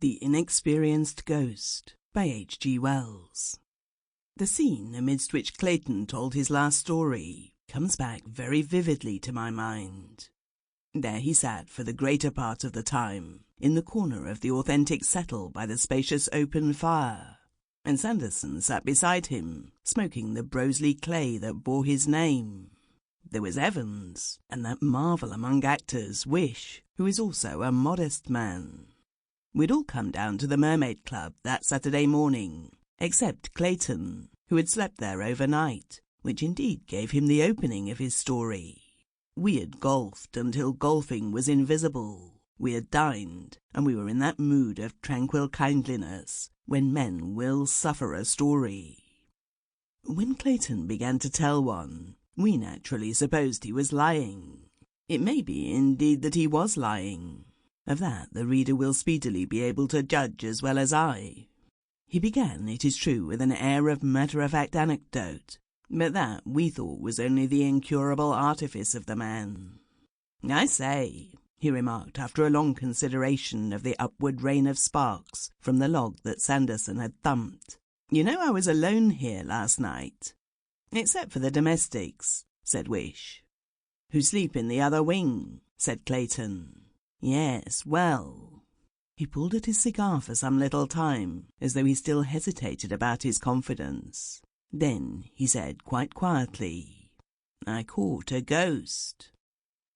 The Inexperienced Ghost by H.G. Wells. The scene amidst which Clayton told his last story comes back very vividly to my mind. There he sat for the greater part of the time, in the corner of the authentic settle by the spacious open fire, and Sanderson sat beside him, smoking the Broseley clay that bore his name. There was Evans, and that marvel among actors, Wish, who is also a modest man. We'd all come down to the Mermaid Club that Saturday morning, except Clayton, who had slept there overnight, which indeed gave him the opening of his story. We had golfed until golfing was invisible. We had dined, and we were in that mood of tranquil kindliness when men will suffer a story. When Clayton began to tell one, we naturally supposed he was lying. It may be, indeed, that he was lying. Of that the reader will speedily be able to judge as well as I. He began, it is true, with an air of matter-of-fact anecdote, but that, we thought, was only the incurable artifice of the man. "I say," he remarked after a long consideration of the upward rain of sparks from the log that Sanderson had thumped, "you know I was alone here last night." "Except for the domestics," said Wish. "Who sleep in the other wing," said Clayton. "Yes, well." He pulled at his cigar for some little time, as though he still hesitated about his confidence. Then he said quite quietly, "I caught a ghost."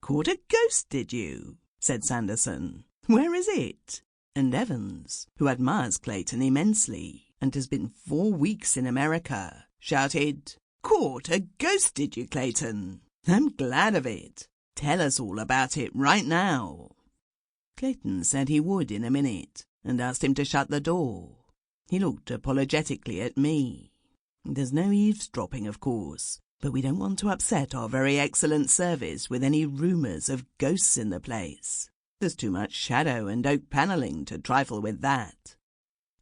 "Caught a ghost, did you?" said Sanderson. "Where is it?" And Evans, who admires Clayton immensely, and has been 4 weeks in America, shouted, "Caught a ghost, did you, Clayton? I'm glad of it. Tell us all about it right now." Clayton said he would in a minute, and asked him to shut the door. He looked apologetically at me. "There's no eavesdropping, of course, but we don't want to upset our very excellent service with any rumours of ghosts in the place. There's too much shadow and oak panelling to trifle with that.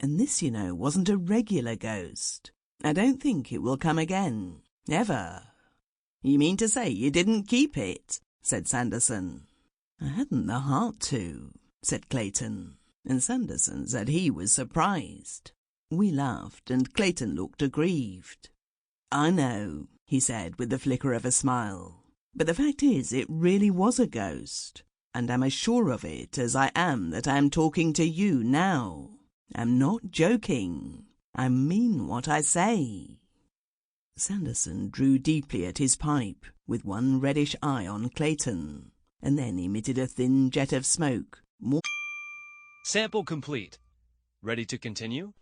And this, you know, wasn't a regular ghost. I don't think it will come again, ever." "You mean to say you didn't keep it?" said Sanderson. "I hadn't the heart to," said Clayton, and Sanderson said he was surprised. We laughed, and Clayton looked aggrieved. "I know," he said with the flicker of a smile, "but the fact is it really was a ghost, and I'm as sure of it as I am that I am talking to you now. I'm not joking. I mean what I say." Sanderson drew deeply at his pipe, with one reddish eye on Clayton, and then emitted a thin jet of smoke. Sample complete. Ready to continue?